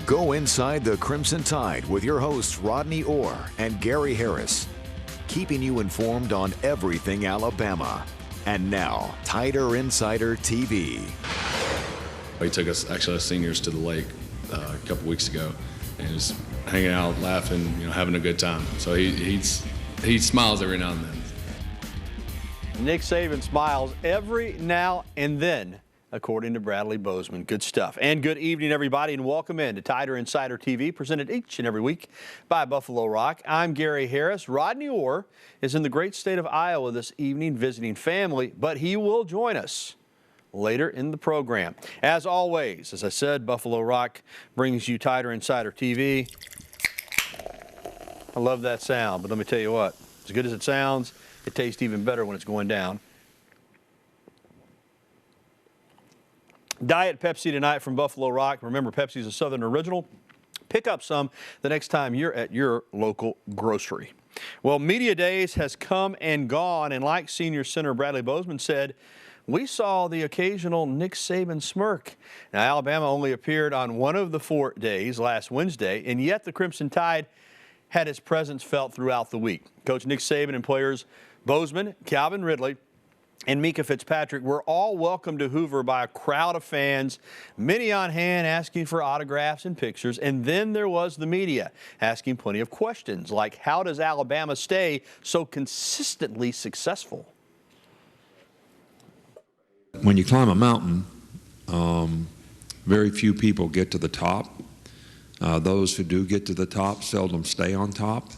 Go inside the Crimson Tide with your hosts Rodney Orr and Gary Harris, keeping you informed on everything Alabama. And now, Tider Insider TV. He took us, actually, as seniors, to the lake a couple weeks ago, and just hanging out, laughing, having a good time. So he smiles every now and then. Nick Saban smiles every now and then, according to Bradley Bozeman. Good stuff. And good evening, everybody, and welcome in to Tider Insider TV, presented each and every week by Buffalo Rock. I'm Gary Harris. Rodney Orr is in the great state of Iowa this evening visiting family, but he will join us later in the program. As always, as I said, Buffalo Rock brings you Tider Insider TV. I love that sound, but let me tell you what, as good as it sounds, it tastes even better when it's going down. Diet Pepsi tonight from Buffalo Rock. Remember, Pepsi is a Southern original. Pick up some the next time you're at your local grocery. Well, Media Days has come and gone, and like Senior Center Bradley Bozeman said, we saw the occasional Nick Saban smirk. Now, Alabama only appeared on one of the 4 days last Wednesday, and yet the Crimson Tide had its presence felt throughout the week. Coach Nick Saban and players Bozeman, Calvin Ridley, and Mika Fitzpatrick were all welcomed to Hoover by a crowd of fans, many on hand asking for autographs and pictures. And then there was the media asking plenty of questions like, how does Alabama stay so consistently successful? When you climb a mountain, very few people get to the top. Those who do get to the top seldom stay on top.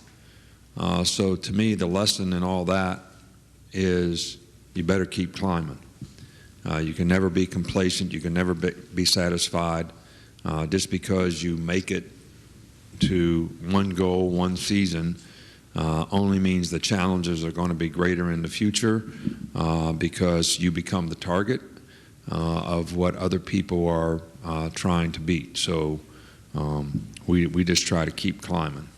So to me, the lesson in all that is you better keep climbing. You can never be complacent. You can never be satisfied. Just because you make it to one goal, one season, only means the challenges are going to be greater in the future because you become the target of what other people are trying to beat. So we just try to keep climbing.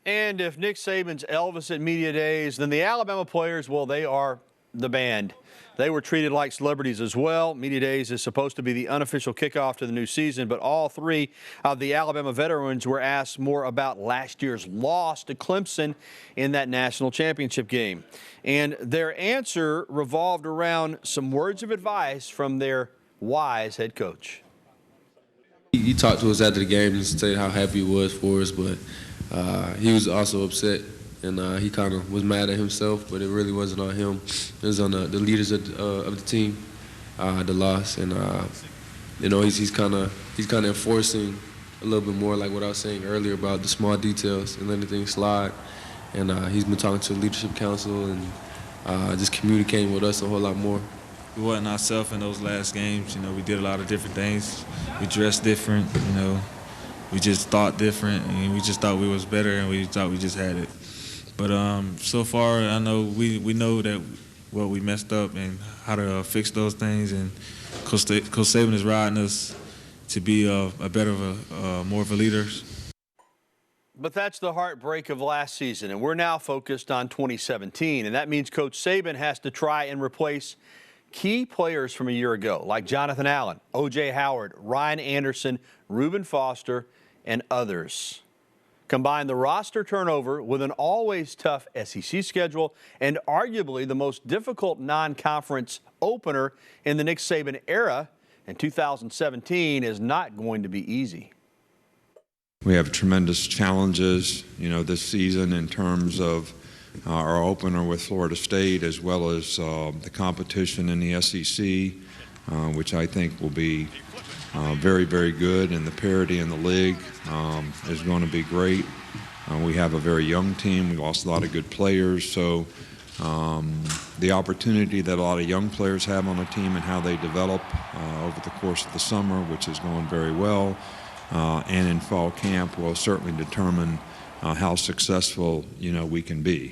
And if Nick Saban's Elvis at Media Days, then the Alabama players, well, they are the band. They were treated like celebrities as well. Media Days is supposed to be the unofficial kickoff to the new season, but all three of the Alabama veterans were asked more about last year's loss to Clemson in that national championship game. And their answer revolved around some words of advice from their wise head coach. He talked to us after the game and said how happy he was for us, but he was also upset, and he kind of was mad at himself, but it really wasn't on him. It was on the leaders of the team, the loss, and he's kind of enforcing a little bit more, like what I was saying earlier about the small details and letting things slide. And he's been talking to the leadership council and just communicating with us a whole lot more. We wasn't ourselves in those last games. We did a lot of different things. We dressed different. We just thought different, and we just thought we was better, and we thought we just had it. But so far, I know we know that what we messed up and how to fix those things. And Coach Saban is riding us to be more of a leader. But that's the heartbreak of last season, and we're now focused on 2017, and that means Coach Saban has to try and replace key players from a year ago, like Jonathan Allen, O.J. Howard, Ryan Anderson, Reuben Foster, and others. Combine the roster turnover with an always tough SEC schedule and arguably the most difficult non-conference opener in the Nick Saban era, and 2017 is not going to be easy. We have tremendous challenges, this season in terms of our opener with Florida State, as well as the competition in the SEC, which I think will be very, very good, and the parity in the league is going to be great. We have a very young team. We lost a lot of good players, so the opportunity that a lot of young players have on the team and how they develop over the course of the summer, which is going very well, and in fall camp will certainly determine how successful we can be.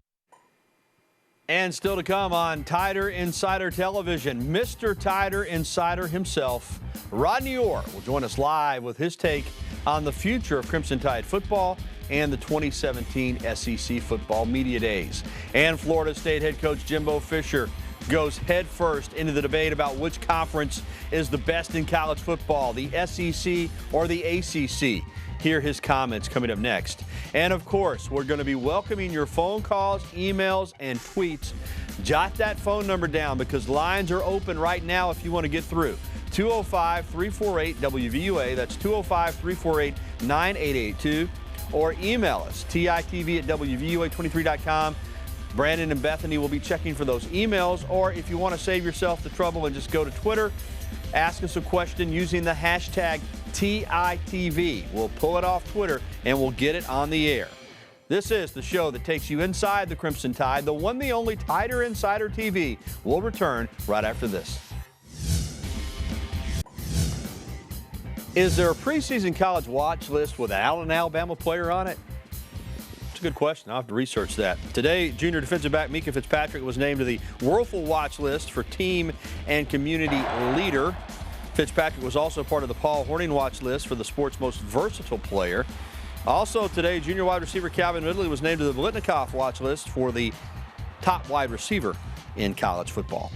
And still to come on Tider Insider Television, Mr. Tider Insider himself, Rodney Orr, will join us live with his take on the future of Crimson Tide football and the 2017 SEC Football Media Days. And Florida State head coach Jimbo Fisher goes headfirst into the debate about which conference is the best in college football, the SEC or the ACC. Hear his comments coming up next. And of course, we're going to be welcoming your phone calls, emails, and tweets. Jot that phone number down because lines are open right now if you want to get through. 205-348-WVUA. That's 205-348-9882. Or email us, TITV@WVUA23.com. Brandon and Bethany will be checking for those emails. Or if you want to save yourself the trouble and just go to Twitter, ask us a question using the hashtag TITV. We'll pull it off Twitter and we'll get it on the air. This is the show that takes you inside the Crimson Tide, the one, the only Tider Insider TV. We'll return right after this. Is there a preseason college watch list with an Alabama player on it? It's a good question. I'll have to research that. Today, junior defensive back Mika Fitzpatrick was named to the Whirlpool watch list for team and community leader. Fitzpatrick was also part of the Paul Horning watch list for the sport's most versatile player. Also today, junior wide receiver Calvin Ridley was named to the Blitnikoff watch list for the top wide receiver in college football.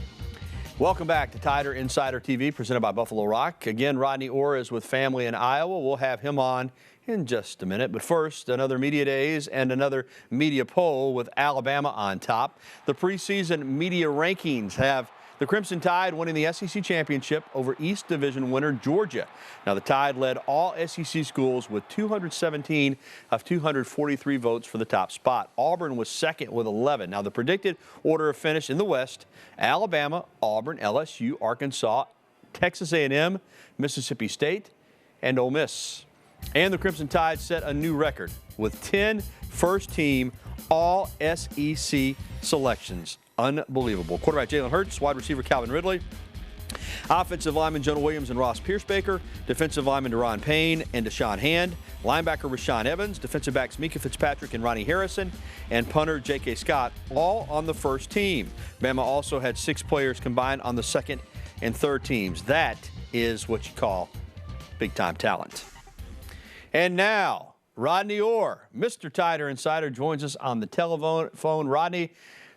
Welcome back to Tider Insider TV, presented by Buffalo Rock. Again, Rodney Orr is with family in Iowa. We'll have him on in just a minute. But first, another media days and another media poll with Alabama on top. The preseason media rankings have the Crimson Tide winning the SEC championship over East Division winner Georgia. Now, the Tide led all SEC schools with 217 of 243 votes for the top spot. Auburn was second with 11. Now, the predicted order of finish in the West: Alabama, Auburn, LSU, Arkansas, Texas A&M, Mississippi State, and Ole Miss. And the Crimson Tide set a new record with 10 first-team all-SEC selections. Unbelievable. Quarterback Jalen Hurts, wide receiver Calvin Ridley, offensive lineman Jonah Williams and Ross Pierce-Baker, defensive lineman Deron Payne and Deshaun Hand, linebacker Rashawn Evans, defensive backs Mika Fitzpatrick and Ronnie Harrison, and punter J.K. Scott, all on the first team. Bama also had 6 players combined on the second and third teams. That is what you call big-time talent. And now, Rodney Orr, Mr. Tider Insider, joins us on the telephone. Rodney,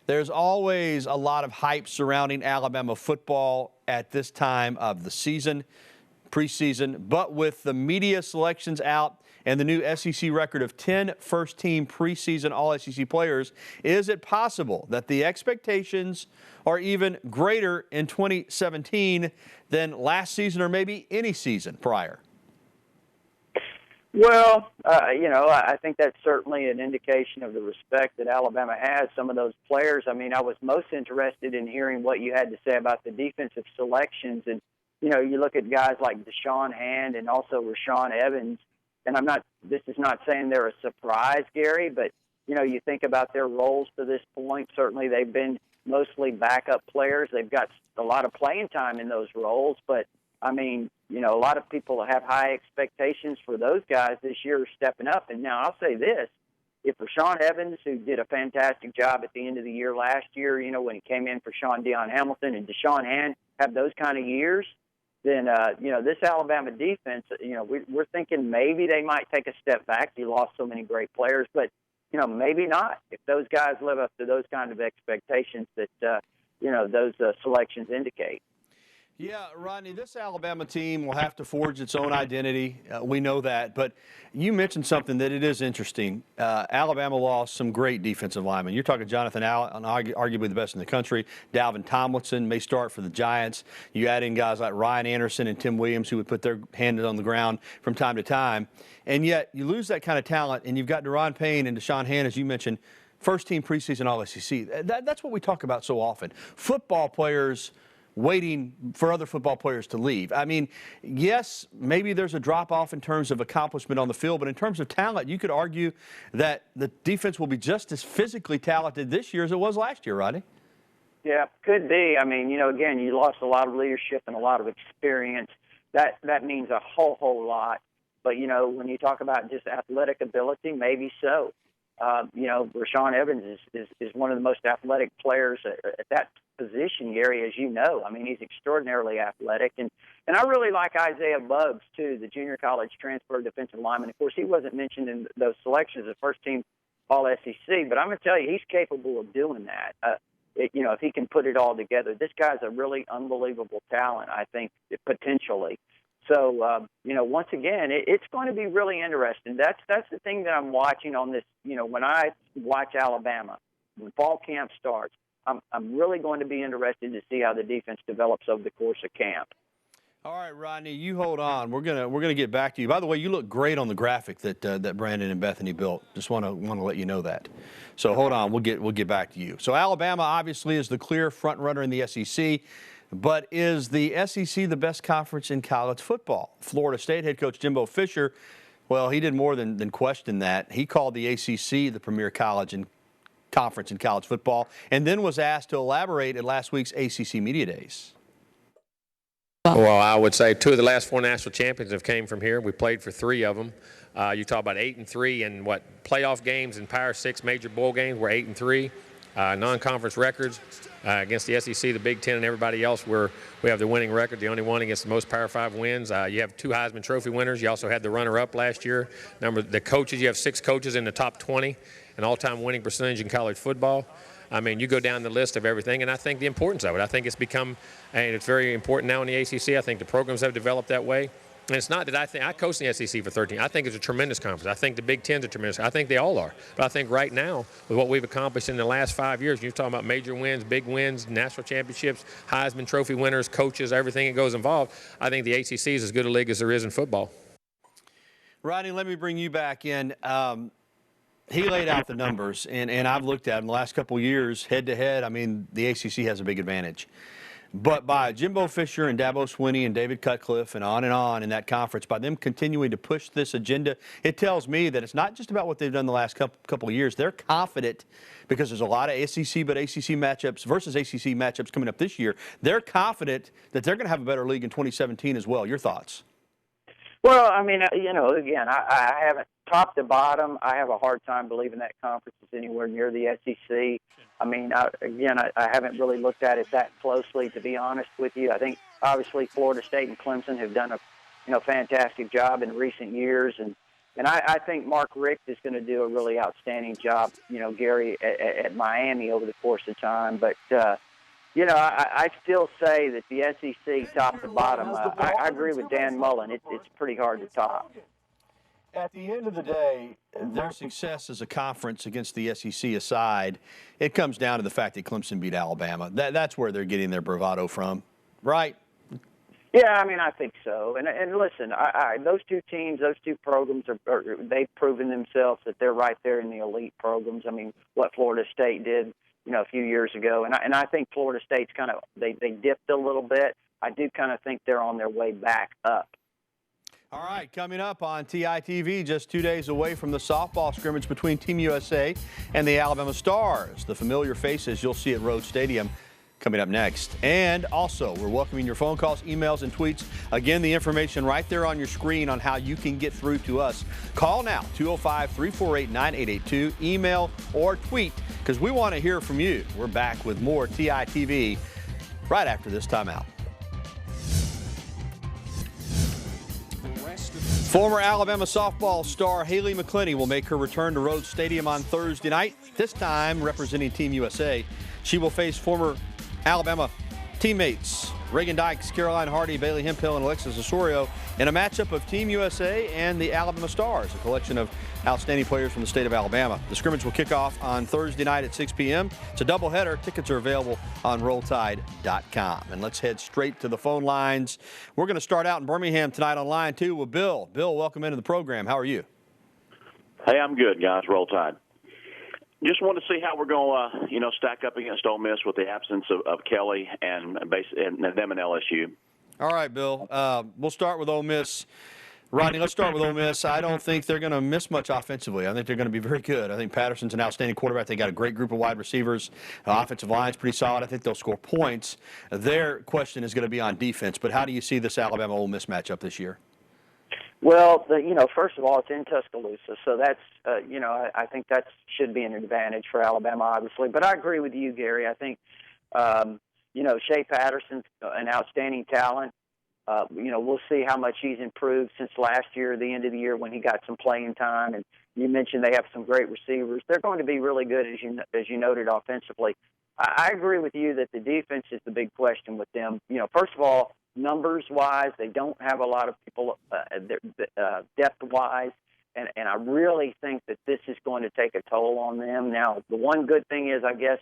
there's always a lot of hype surrounding Alabama football at this time of the season, preseason. But with the media selections out and the new SEC record of 10 first-team preseason all-SEC players, is it possible that the expectations are even greater in 2017 than last season or maybe any season prior? Well, I think that's certainly an indication of the respect that Alabama has. Some of those players, I mean, I was most interested in hearing what you had to say about the defensive selections. And, you look at guys like Deshaun Hand and also Rashawn Evans, and this is not saying they're a surprise, Gary, but, you think about their roles to this point. Certainly they've been mostly backup players. They've got a lot of playing time in those roles, but, I mean, a lot of people have high expectations for those guys this year stepping up. And now I'll say this, if Rashawn Evans, who did a fantastic job at the end of the year last year, when he came in for Sean Deion Hamilton, and Deshaun Hand have those kind of years, then, this Alabama defense, we're thinking maybe they might take a step back. You lost so many great players, but, maybe not. If those guys live up to those kind of expectations that, those selections indicate. Yeah, Rodney, this Alabama team will have to forge its own identity. We know that. But you mentioned something that it is interesting. Alabama lost some great defensive linemen. You're talking Jonathan Allen, arguably the best in the country. Dalvin Tomlinson may start for the Giants. You add in guys like Ryan Anderson and Tim Williams who would put their hand on the ground from time to time. And yet you lose that kind of talent, and you've got Deron Payne and Deshaun Hand, as you mentioned, first-team preseason All-SEC. That's what we talk about so often. Football players waiting for other football players to leave. I mean, yes, maybe there's a drop-off in terms of accomplishment on the field, but in terms of talent, you could argue that the defense will be just as physically talented this year as it was last year, Rodney. Yeah, could be. I mean, again, you lost a lot of leadership and a lot of experience. That means a whole lot. But, when you talk about just athletic ability, maybe so. Rashawn Evans is one of the most athletic players at that position, Gary, as you know. I mean, he's extraordinarily athletic. And I really like Isaiah Buggs, too, the junior college transfer defensive lineman. Of course, he wasn't mentioned in those selections as first-team All-SEC, but I'm going to tell you, he's capable of doing that. if he can put it all together. This guy's a really unbelievable talent, I think, potentially. So, once again, it's going to be really interesting. That's the thing that I'm watching on this. When I watch Alabama, when fall camp starts, I'm really going to be interested to see how the defense develops over the course of camp. All right, Rodney, you hold on. We're gonna get back to you. By the way, you look great on the graphic that Brandon and Bethany built. Just want to let you know that. So hold on, we'll get back to you. So Alabama obviously is the clear front runner in the SEC, but is the SEC the best conference in college football? Florida State head coach Jimbo Fisher, well, he did more than question that. He called the ACC the premier conference in college football, and then was asked to elaborate at last week's ACC Media Days. Well, I would say 2 of the last 4 national champions have came from here. We played for 3 of them. You talk about 8-3 and playoff games and Power 6 major bowl games. We're 8-3. Non-conference records against the SEC, the Big Ten, and everybody else. We have the winning record, the only one against the most Power 5 wins. You have 2 Heisman Trophy winners. You also had the runner-up last year. The coaches, you have 6 coaches in the top 20, an all-time winning percentage in college football. I mean, you go down the list of everything, and I think the importance of it. I think it's become, and it's very important now in the ACC. I think the programs have developed that way. And it's not that I coached in the SEC for 13. I think it's a tremendous conference. I think the Big Ten's a tremendous. I think they all are. But I think right now, with what we've accomplished in the last 5 years, you're talking about major wins, big wins, national championships, Heisman Trophy winners, coaches, everything that goes involved. I think the ACC is as good a league as there is in football. Rodney, let me bring you back in. He laid out the numbers, and I've looked at them the last couple of years, head-to-head. I mean, the ACC has a big advantage. But by Jimbo Fisher and Dabo Swinney and David Cutcliffe and on in that conference, by them continuing to push this agenda, it tells me that it's not just about what they've done the last couple of years. They're confident because there's a lot of SEC but ACC matchups versus ACC matchups coming up this year. They're confident that they're going to have a better league in 2017 as well. Your thoughts? Well, I mean, again, I haven't top to bottom. I have a hard time believing that conference is anywhere near the SEC. I mean, I haven't really looked at it that closely, to be honest with you. I think obviously Florida State and Clemson have done a fantastic job in recent years, and I think Mark Richt is going to do a really outstanding job, Gary, at Miami over the course of time. But I still say that the SEC, top to bottom, I agree with Dan Mullen. It's pretty hard to top. At the end of the day, their success as a conference against the SEC aside, it comes down to the fact that Clemson beat Alabama. That's where they're getting their bravado from, right? Yeah, I mean, I think so. And listen, those 2 teams, those 2 programs, they've proven themselves that they're right there in the elite programs. I mean, what Florida State did, a few years ago. And I think Florida State's kind of, they dipped a little bit. I do kind of think they're on their way back up. All right, coming up on TITV, just 2 days away from the softball scrimmage between Team USA and the Alabama Stars. The familiar faces you'll see at Rhodes Stadium coming up next. And also, we're welcoming your phone calls, emails, and tweets. Again, the information right there on your screen on how you can get through to us. Call now, 205-348-9882, email or tweet, because we want to hear from you. We're back with more TITV right after this timeout. Former Alabama softball star Haley McClenny will make her return to Rhodes Stadium on Thursday night, this time representing Team USA. She will face former Alabama teammates Reagan Dykes, Caroline Hardy, Bailey Hemphill, and Alexis Osorio in a matchup of Team USA and the Alabama Stars, a collection of outstanding players from the state of Alabama. The scrimmage will kick off on Thursday night at 6 p.m. It's a doubleheader. Tickets are available on RollTide.com. And let's head straight to the phone lines. We're going to start out in Birmingham tonight on line 2 with Bill. Bill, welcome into the program. How are you? Hey, I'm good, guys. Roll Tide. Just want to see how we're going to, stack up against Ole Miss with the absence of Kelly and them and LSU. All right, Bill. We'll start with Ole Miss. Rodney, let's start with Ole Miss. I don't think they're going to miss much offensively. I think they're going to be very good. I think Patterson's an outstanding quarterback. They got a great group of wide receivers. Offensive line's pretty solid. I think they'll score points. Their question is going to be on defense. But how do you see this Alabama-Ole Miss matchup this year? Well, first of all, it's in Tuscaloosa, so that's, I think that should be an advantage for Alabama, obviously. But I agree with you, Gary. I think, Shea Patterson's an outstanding talent. We'll see how much he's improved since last year, the end of the year when he got some playing time. And you mentioned they have some great receivers. They're going to be really good, as you noted, offensively. I agree with you that the defense is the big question with them. You know, first of all, numbers-wise, they don't have a lot of people depth-wise, and I really think that this is going to take a toll on them. Now, the one good thing is, I guess,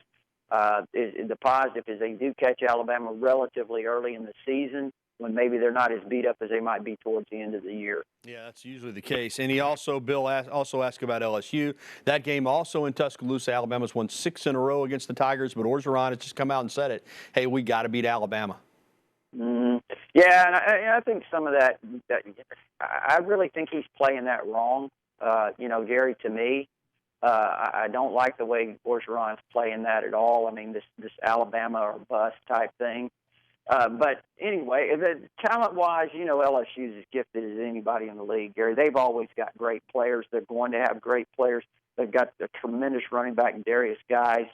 the positive is they do catch Alabama relatively early in the season when maybe they're not as beat up as they might be towards the end of the year. Yeah, that's usually the case. And he also, Bill, also asked about LSU. That game also in Tuscaloosa. Alabama's won 6 in a row against the Tigers, but Orgeron has just come out and said it. Hey, we got to beat Alabama. Yeah, and I think some of that, I really think he's playing that wrong. You know, Gary, to me, I don't like the way Orgeron's playing that at all. I mean, this Alabama or bust type thing. But anyway, talent-wise, you know, LSU's as gifted as anybody in the league, Gary. They've always got great players. They're going to have great players. They've got a tremendous running back in Darius Guice.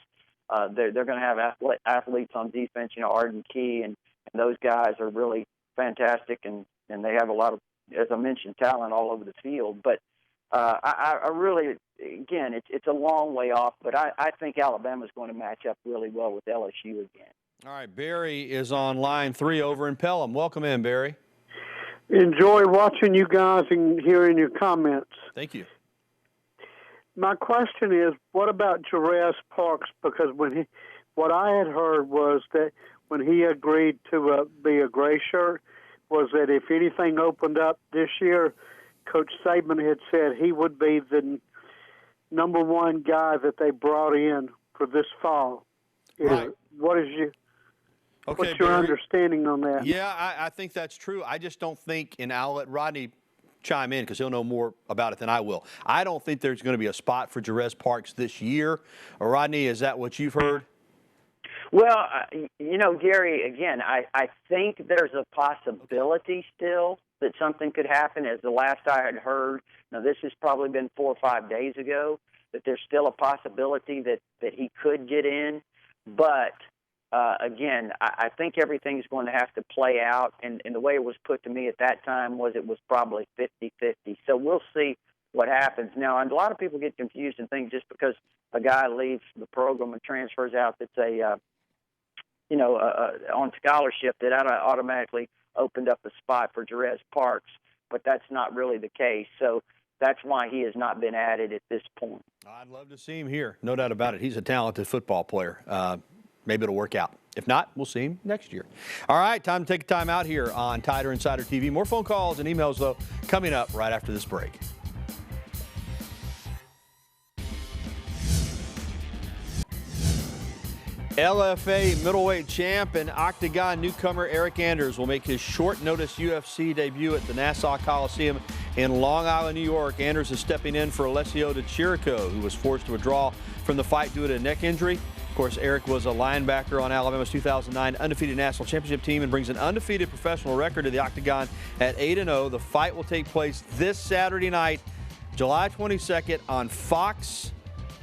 They're going to have athletes on defense, you know, Arden Key, and those guys are really fantastic, and they have a lot of, as I mentioned, talent all over the field. But I really, again, it's a long way off, but I think Alabama's going to match up really well with LSU again. All right, Barry is on line 3 over in Pelham. Welcome in, Barry. Enjoy watching you guys and hearing your comments. Thank you. My question is, what about Jerez Parks? Because what I had heard was that when he agreed to be a gray shirt, was that if anything opened up this year, Coach Saban had said he would be the number one guy that they brought in for this fall. Right. What's your understanding on that? Yeah, I think that's true. I just don't think, and I'll let Rodney chime in because he'll know more about it than I will. I don't think there's going to be a spot for Jerez Parks this year. Rodney, is that what you've heard? Well, you know, Gary, again, I think there's a possibility still that something could happen. As the last I had heard, now this has probably been 4 or 5 days ago, that there's still a possibility that he could get in. But, again, I think everything's going to have to play out. And the way it was put to me at that time was it was probably 50-50. So we'll see what happens. Now, and a lot of people get confused and think just because a guy leaves the program and transfers out that's on scholarship, that automatically opened up a spot for Jerez Parks, but that's not really the case. So that's why he has not been added at this point. I'd love to see him here. No doubt about it. He's a talented football player. Maybe it'll work out. If not, we'll see him next year. All right, time to take a time out here on Tider Insider TV. More phone calls and emails, though, coming up right after this break. LFA middleweight champ and Octagon newcomer Eric Anders will make his short-notice UFC debut at the Nassau Coliseum in Long Island, New York. Anders is stepping in for Alessio Di Chirico, who was forced to withdraw from the fight due to a neck injury. Of course, Eric was a linebacker on Alabama's 2009 undefeated national championship team and brings an undefeated professional record to the Octagon at 8-0. The fight will take place this Saturday night, July 22nd on Fox.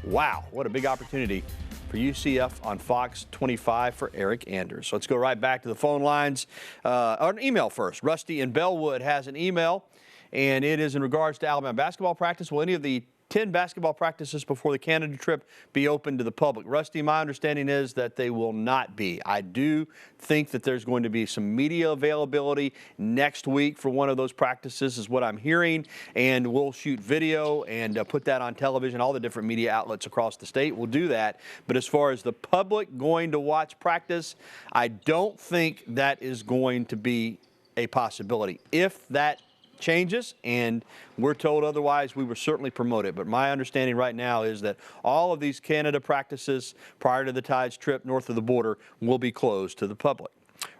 Wow, what a big opportunity for UCF on Fox 25 for Eric Anders. So let's go right back to the phone lines. Or an email first. Rusty in Bellwood has an email, and it is in regards to Alabama basketball practice. Will any of the 10 basketball practices before the Canada trip be open to the public? Rusty, my understanding is that they will not be. I do think that there's going to be some media availability next week for one of those practices is what I'm hearing, and we'll shoot video and put that on television. All the different media outlets across the state will do that. But as far as the public going to watch practice, I don't think that is going to be a possibility. If that changes and we're told otherwise, we will certainly promote it. But my understanding right now is that all of these Canada practices prior to the Tides trip north of the border will be closed to the public.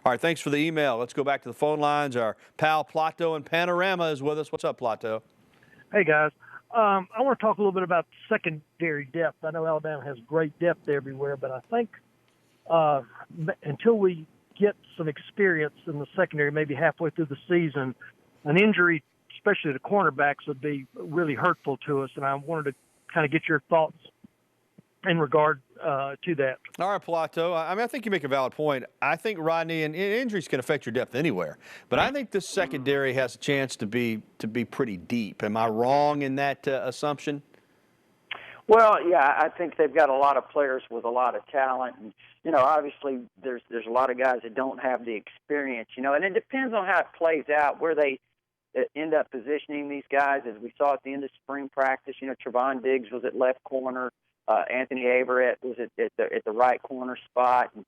All right, thanks for the email. Let's go back to the phone lines. Our pal Plato in Panorama is with us. What's up, Plato? Hey, guys. I want to talk a little bit about secondary depth. I know Alabama has great depth everywhere, but I think until we get some experience in the secondary, maybe halfway through the season, an injury, especially to cornerbacks, would be really hurtful to us, and I wanted to kind of get your thoughts in regard to that. All right, Plato. I mean, I think you make a valid point. I think, Rodney, and injuries can affect your depth anywhere, but I think this secondary has a chance to be pretty deep. Am I wrong in that assumption? Well, yeah, I think they've got a lot of players with a lot of talent, and obviously there's a lot of guys that don't have the experience, and it depends on how it plays out, where they end up positioning these guys. As we saw at the end of spring practice, Trevon Diggs was at left corner, Anthony Averett was at the right corner spot, and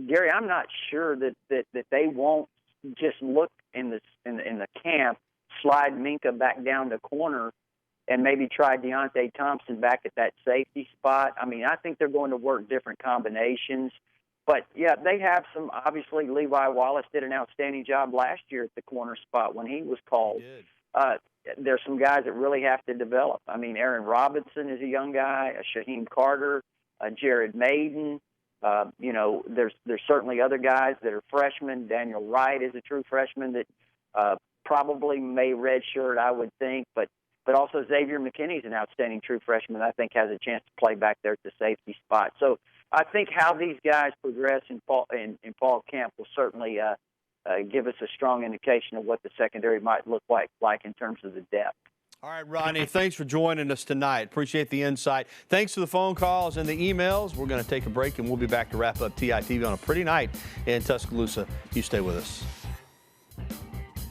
Gary, I'm not sure that they won't just look in the camp, slide Minka back down to corner, and maybe try Deontay Thompson back at that safety spot. I mean, I think they're going to work different combinations. But, yeah, they have some – obviously, Levi Wallace did an outstanding job last year at the corner spot when he was called. There's some guys that really have to develop. I mean, Aaron Robinson is a young guy, Shaheem Carter, Jared Maiden. There's certainly other guys that are freshmen. Daniel Wright is a true freshman that probably may redshirt, I would think, but also Xavier McKinney's an outstanding true freshman that I think has a chance to play back there at the safety spot. So I think how these guys progress in fall camp will certainly give us a strong indication of what the secondary might look like in terms of the depth. All right, Rodney, thanks for joining us tonight. Appreciate the insight. Thanks for the phone calls and the emails. We're going to take a break, and we'll be back to wrap up TITV on a pretty night in Tuscaloosa. You stay with us.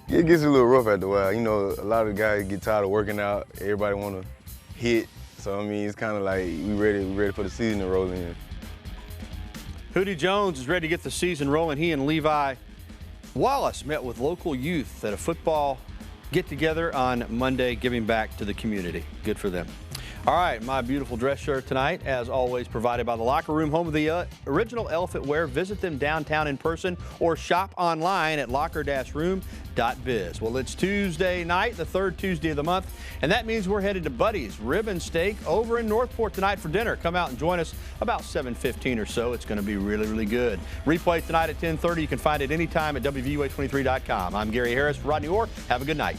It gets a little rough after a while. A lot of guys get tired of working out. Everybody want to hit. So, I mean, it's kind of like we ready for the season to roll in. Hootie Jones is ready to get the season rolling. He and Levi Wallace met with local youth at a football get-together on Monday, giving back to the community. Good for them. All right, my beautiful dress shirt tonight, as always, provided by the Locker Room, home of the original Elephant Wear. Visit them downtown in person or shop online at locker-room.biz. Well, it's Tuesday night, the third Tuesday of the month, and that means we're headed to Buddy's Rib and Steak over in Northport tonight for dinner. Come out and join us about 7:15 or so. It's going to be really, really good. Replay tonight at 10:30. You can find it anytime at WVUA23.com. I'm Gary Harris, Rodney Orr. Have a good night.